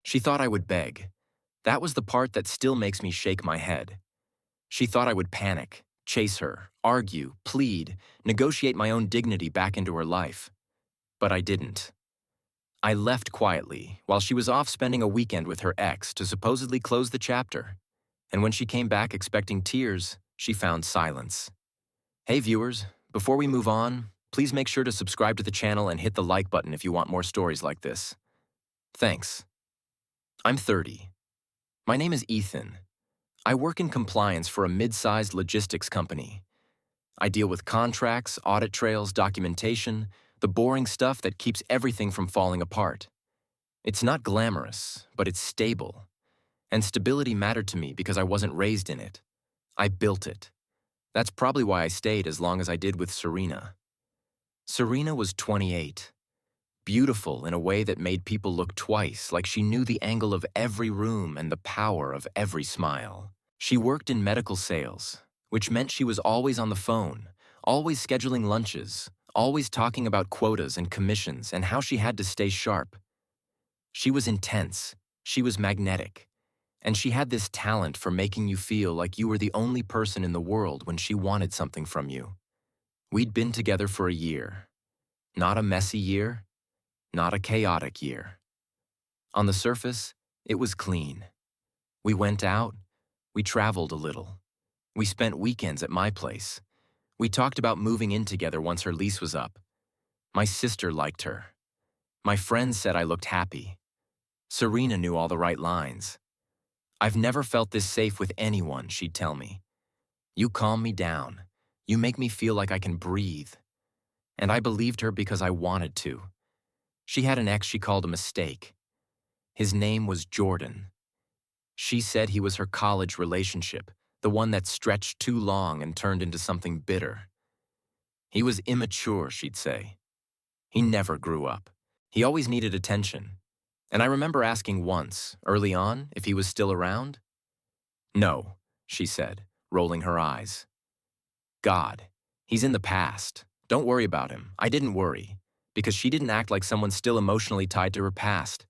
She thought I would beg. That was the part that still makes me shake my head. She thought I would panic, chase her, argue, plead, negotiate my own dignity back into her life. But I didn't. I left quietly while she was off spending a weekend with her ex to supposedly close the chapter. And when she came back expecting tears, she found silence. Hey viewers, before we move on, please make sure to subscribe to the channel and hit the like button if you want more stories like this. Thanks. I'm 30. My name is Ethan. I work in compliance for a mid-sized logistics company. I deal with contracts, audit trails, documentation, the boring stuff that keeps everything from falling apart. It's not glamorous, but it's stable. And stability mattered to me because I wasn't raised in it. I built it. That's probably why I stayed as long as I did with Serena. Serena was 28. Beautiful in a way that made people look twice, like she knew the angle of every room and the power of every smile. She worked in medical sales, which meant she was always on the phone, always scheduling lunches, always talking about quotas and commissions and how she had to stay sharp. She was intense, she was magnetic, and she had this talent for making you feel like you were the only person in the world when she wanted something from you. We'd been together for a year. Not a messy year, not a chaotic year. On the surface, it was clean. We went out, we traveled a little. We spent weekends at my place. We talked about moving in together once her lease was up. My sister liked her. My friends said I looked happy. Serena knew all the right lines. I've never felt this safe with anyone, she'd tell me. You calm me down. You make me feel like I can breathe. And I believed her because I wanted to. She had an ex she called a mistake. His name was Jordan. She said he was her college relationship, the one that stretched too long and turned into something bitter. He was immature, she'd say. He never grew up. He always needed attention. And I remember asking once, early on, if he was still around. No, she said, rolling her eyes. God, he's in the past. Don't worry about him. I didn't worry, because she didn't act like someone still emotionally tied to her past.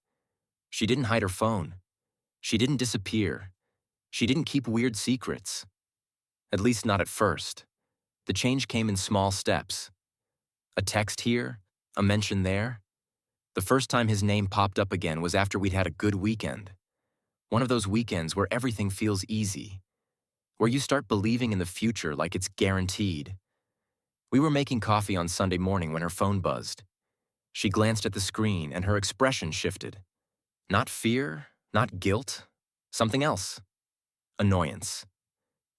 She didn't hide her phone. She didn't disappear. She didn't keep weird secrets. At least not at first. The change came in small steps. A text here, a mention there. The first time his name popped up again was after we'd had a good weekend. One of those weekends where everything feels easy, where you start believing in the future like it's guaranteed. We were making coffee on Sunday morning when her phone buzzed. She glanced at the screen and her expression shifted. Not fear, not guilt, something else. Annoyance.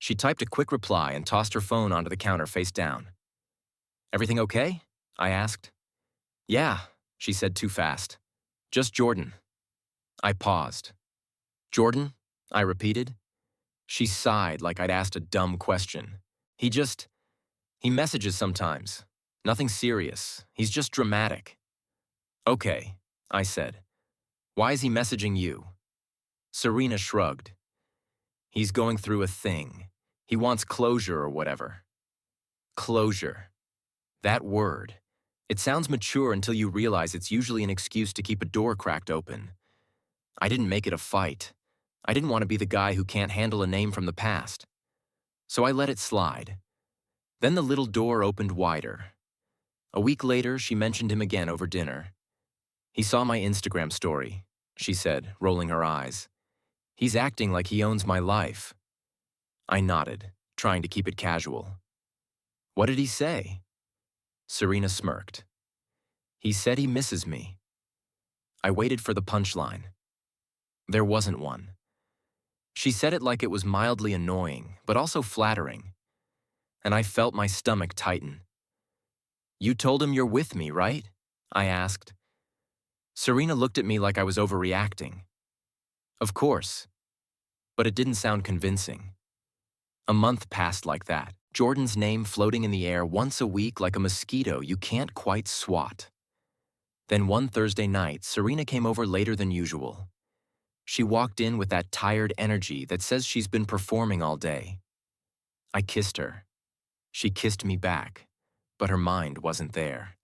She typed a quick reply and tossed her phone onto the counter face down. Everything okay? I asked. Yeah, she said too fast. Just Jordan. I paused. Jordan? I repeated. She sighed like I'd asked a dumb question. He messages sometimes. Nothing serious. He's just dramatic. Okay, I said. Why is he messaging you? Serena shrugged. He's going through a thing. He wants closure or whatever. Closure. That word. It sounds mature until you realize it's usually an excuse to keep a door cracked open. I didn't make it a fight. I didn't want to be the guy who can't handle a name from the past. So I let it slide. Then the little door opened wider. A week later, she mentioned him again over dinner. He saw my Instagram story, she said, rolling her eyes. He's acting like he owns my life. I nodded, trying to keep it casual. What did he say? Serena smirked. He said he misses me. I waited for the punchline. There wasn't one. She said it like it was mildly annoying, but also flattering. And I felt my stomach tighten. You told him you're with me, right? I asked. Serena looked at me like I was overreacting. Of course. But it didn't sound convincing. A month passed like that, Jordan's name floating in the air once a week like a mosquito you can't quite swat. Then one Thursday night, Serena came over later than usual. She walked in with that tired energy that says she's been performing all day. I kissed her. She kissed me back, but her mind wasn't there.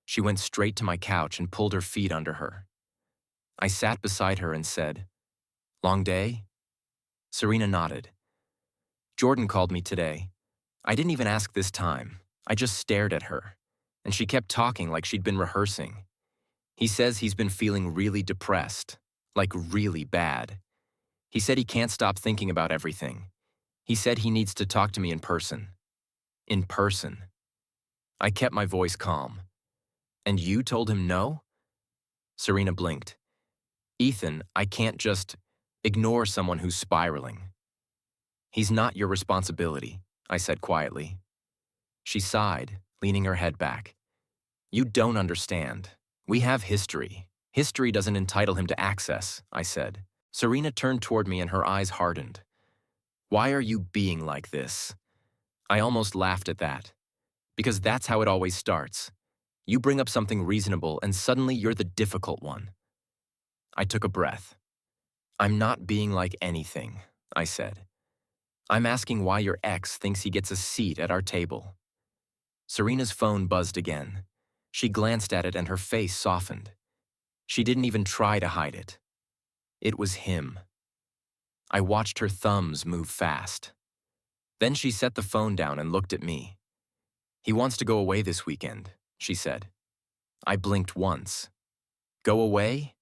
She went straight to my couch and pulled her feet under her. I sat beside her and said, "Long day?" Serena nodded. "Jordan called me today. I didn't even ask this time. I just stared at her. And she kept talking like she'd been rehearsing. He says he's been feeling really depressed, like really bad. He said he can't stop thinking about everything. He said he needs to talk to me in person. In person. I kept my voice calm. And you told him no? Serena blinked. Ethan, I can't just ignore someone who's spiraling. He's not your responsibility, I said quietly. She sighed, leaning her head back. You don't understand. We have history. History doesn't entitle him to access, I said. Serena turned toward me and her eyes hardened. Why are you being like this? I almost laughed at that. Because that's how it always starts. You bring up something reasonable and suddenly you're the difficult one. I took a breath. I'm not being like anything, I said. I'm asking why your ex thinks he gets a seat at our table. Serena's phone buzzed again. She glanced at it and her face softened. She didn't even try to hide it. It was him. I watched her thumbs move fast. Then she set the phone down and looked at me. He wants to go away this weekend, she said. I blinked once. Go away?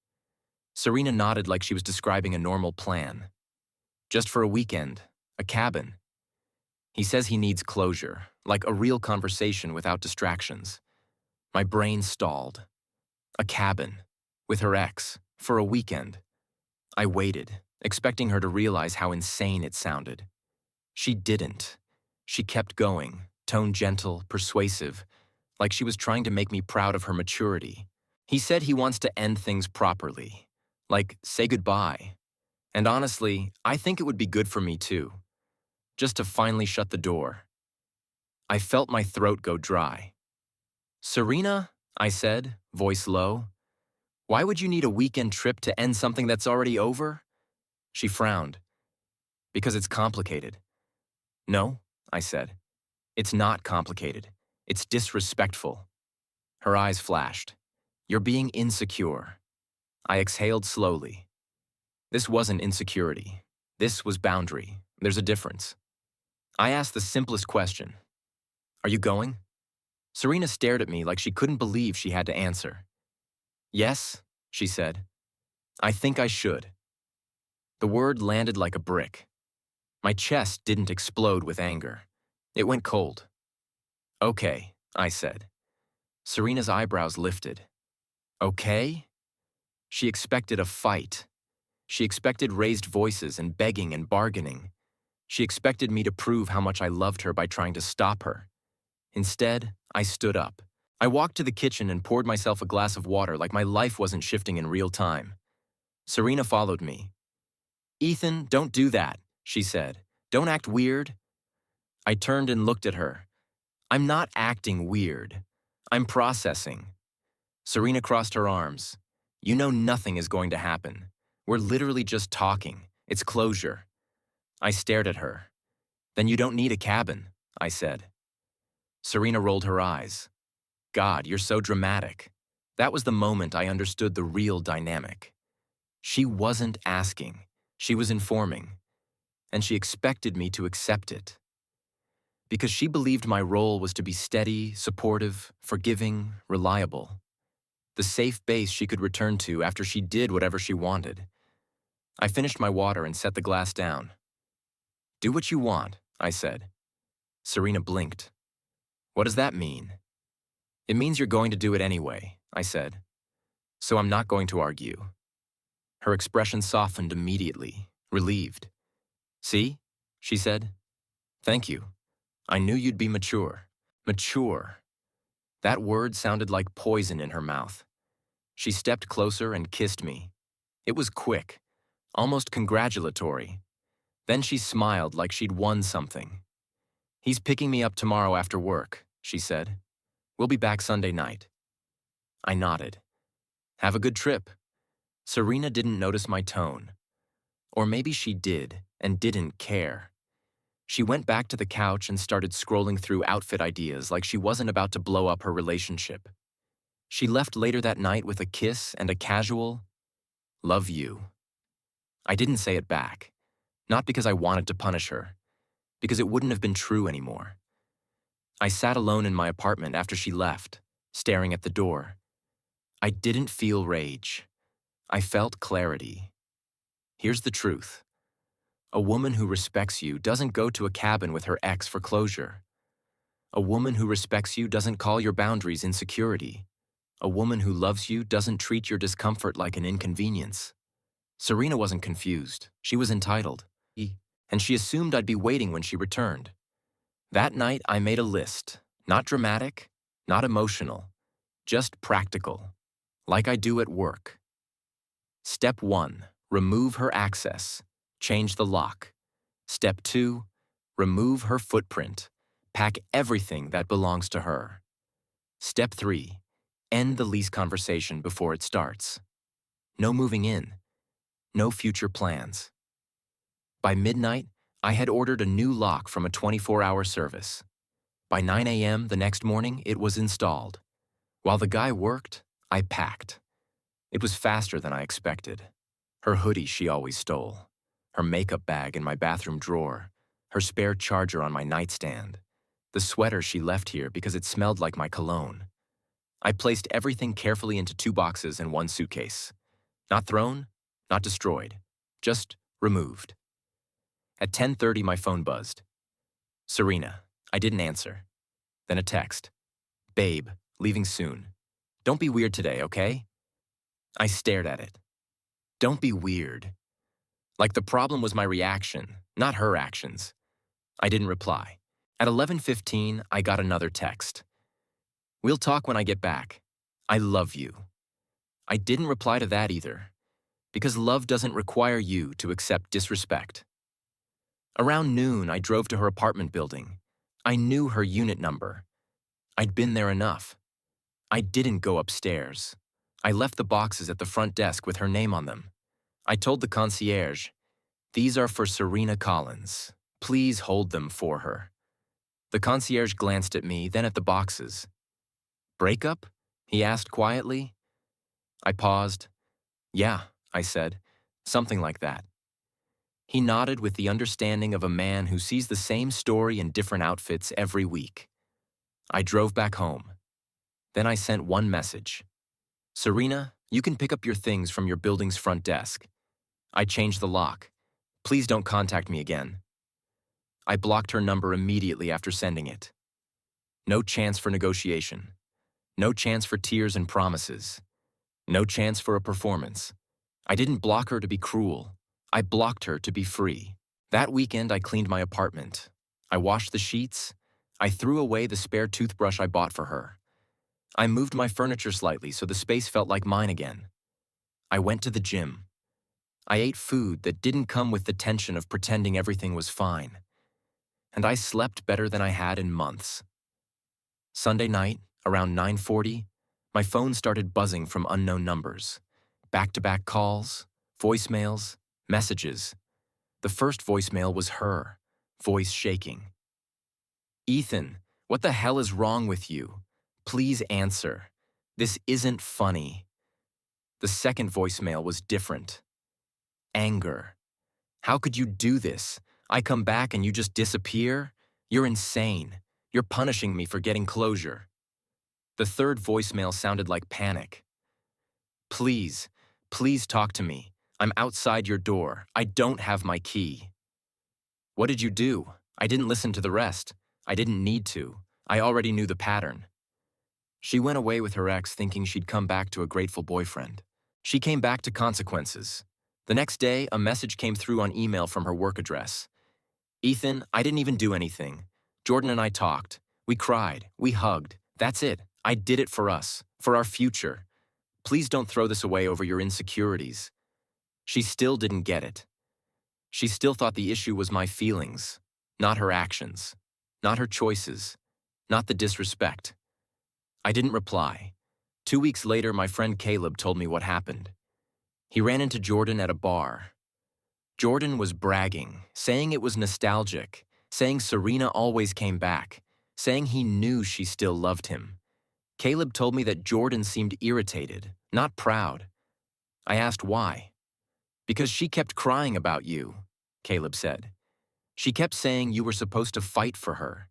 Serena nodded like she was describing a normal plan. Just for a weekend, a cabin. He says he needs closure, like a real conversation without distractions. My brain stalled. A cabin, with her ex, for a weekend. I waited, expecting her to realize how insane it sounded. She didn't. She kept going, tone gentle, persuasive, like she was trying to make me proud of her maturity. He said he wants to end things properly, like say goodbye. And honestly, I think it would be good for me too, just to finally shut the door. I felt my throat go dry. Serena, I said, voice low, why would you need a weekend trip to end something that's already over? She frowned. Because it's complicated. No, I said. It's not complicated. It's disrespectful. Her eyes flashed. You're being insecure. I exhaled slowly. This wasn't insecurity. This was boundary. There's a difference. I asked the simplest question. Are you going? Serena stared at me like she couldn't believe she had to answer. Yes, she said. I think I should. The word landed like a brick. My chest didn't explode with anger. It went cold. Okay, I said. Serena's eyebrows lifted. Okay? She expected a fight. She expected raised voices and begging and bargaining. She expected me to prove how much I loved her by trying to stop her. Instead, I stood up. I walked to the kitchen and poured myself a glass of water like my life wasn't shifting in real time. Serena followed me. Ethan, don't do that, she said. Don't act weird. I turned and looked at her. I'm not acting weird. I'm processing. Serena crossed her arms. You know nothing is going to happen. We're literally just talking. It's closure. I stared at her. Then you don't need a cabin, I said. Serena rolled her eyes. God, you're so dramatic. That was the moment I understood the real dynamic. She wasn't asking. She was informing. And she expected me to accept it. Because she believed my role was to be steady, supportive, forgiving, reliable. The safe base she could return to after she did whatever she wanted. I finished my water and set the glass down. Do what you want, I said. Serena blinked. What does that mean? It means you're going to do it anyway, I said. So I'm not going to argue. Her expression softened immediately, relieved. See, she said. Thank you. I knew you'd be mature. Mature. That word sounded like poison in her mouth. She stepped closer and kissed me. It was quick, almost congratulatory. Then she smiled like she'd won something. He's picking me up tomorrow after work, she said. We'll be back Sunday night. I nodded. Have a good trip. Serena didn't notice my tone. Or maybe she did and didn't care. She went back to the couch and started scrolling through outfit ideas like she wasn't about to blow up her relationship. She left later that night with a kiss and a casual, Love you. I didn't say it back. Not because I wanted to punish her, because it wouldn't have been true anymore. I sat alone in my apartment after she left, staring at the door. I didn't feel rage. I felt clarity. Here's the truth. A woman who respects you doesn't go to a cabin with her ex for closure. A woman who respects you doesn't call your boundaries insecurity. A woman who loves you doesn't treat your discomfort like an inconvenience. Serena wasn't confused. She was entitled. And she assumed I'd be waiting when she returned. That night, I made a list. Not dramatic, not emotional, just practical, like I do at work. Step 1, remove her access. Change the lock. Step 2, remove her footprint. Pack everything that belongs to her. Step 3, end the lease conversation before it starts. No moving in. No future plans. By midnight, I had ordered a new lock from a 24-hour service. By 9 a.m. the next morning, it was installed. While the guy worked, I packed. It was faster than I expected. Her hoodie she always stole, her makeup bag in my bathroom drawer, her spare charger on my nightstand, the sweater she left here because it smelled like my cologne. I placed everything carefully into 2 boxes and 1 suitcase. Not thrown, not destroyed, just removed. At 10:30, my phone buzzed. Serena. I didn't answer. Then a text. Babe, leaving soon. Don't be weird today, okay? I stared at it. Don't be weird. Like the problem was my reaction, not her actions. I didn't reply. At 11:15, I got another text. We'll talk when I get back. I love you. I didn't reply to that either, because love doesn't require you to accept disrespect. Around noon, I drove to her apartment building. I knew her unit number. I'd been there enough. I didn't go upstairs. I left the boxes at the front desk with her name on them. I told the concierge, "These are for Serena Collins. Please hold them for her." The concierge glanced at me, then at the boxes. "Breakup?" he asked quietly. I paused. "Yeah," I said, "something like that." He nodded with the understanding of a man who sees the same story in different outfits every week. I drove back home. Then I sent one message. Serena, you can pick up your things from your building's front desk. I changed the lock. Please don't contact me again. I blocked her number immediately after sending it. No chance for negotiation. No chance for tears and promises. No chance for a performance. I didn't block her to be cruel. I blocked her to be free. That weekend, I cleaned my apartment. I washed the sheets. I threw away the spare toothbrush I bought for her. I moved my furniture slightly so the space felt like mine again. I went to the gym. I ate food that didn't come with the tension of pretending everything was fine. And I slept better than I had in months. Sunday night, around 9:40, my phone started buzzing from unknown numbers. Back-to-back calls, voicemails, messages. The first voicemail was her, voice shaking. "Ethan, what the hell is wrong with you? Please answer. This isn't funny." The second voicemail was different. Anger. "How could you do this? I come back and you just disappear? You're insane. You're punishing me for getting closure." The third voicemail sounded like panic. "Please, please talk to me. I'm outside your door. I don't have my key." "What did you do?" I didn't listen to the rest. I didn't need to. I already knew the pattern. She went away with her ex thinking she'd come back to a grateful boyfriend. She came back to consequences. The next day, a message came through on email from her work address. "Ethan, I didn't even do anything. Jordan and I talked. We cried. We hugged. That's it. I did it for us, for our future. Please don't throw this away over your insecurities." She still didn't get it. She still thought the issue was my feelings, not her actions, not her choices, not the disrespect. I didn't reply. 2 weeks later, my friend Caleb told me what happened. He ran into Jordan at a bar. Jordan was bragging, saying it was nostalgic, saying Serena always came back, saying he knew she still loved him. Caleb told me that Jordan seemed irritated, not proud. I asked why. Because she kept crying about you, Caleb said. She kept saying you were supposed to fight for her.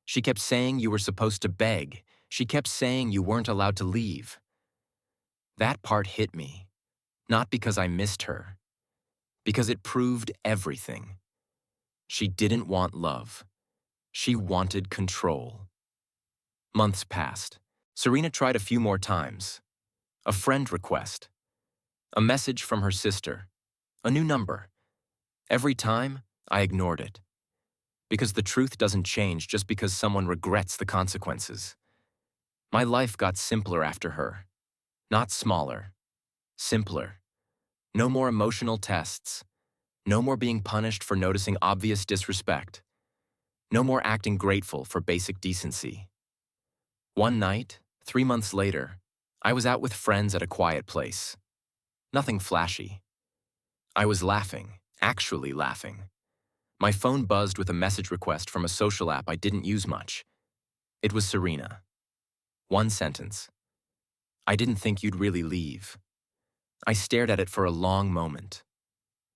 She kept saying you were supposed to beg. She kept saying you weren't allowed to leave. That part hit me, not because I missed her, because it proved everything. She didn't want love. She wanted control. Months passed. Serena tried a few more times. A friend request. A message from her sister. A new number. Every time, I ignored it. Because the truth doesn't change just because someone regrets the consequences. My life got simpler after her. Not smaller. Simpler. No more emotional tests. No more being punished for noticing obvious disrespect. No more acting grateful for basic decency. One night, 3 months later, I was out with friends at a quiet place. Nothing flashy. I was laughing, actually laughing. My phone buzzed with a message request from a social app I didn't use much. It was Serena. One sentence. I didn't think you'd really leave. I stared at it for a long moment.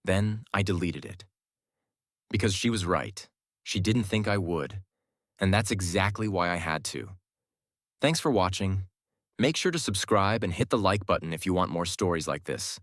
Then I deleted it. Because she was right. She didn't think I would. And that's exactly why I had to. Thanks for watching. Make sure to subscribe and hit the like button if you want more stories like this.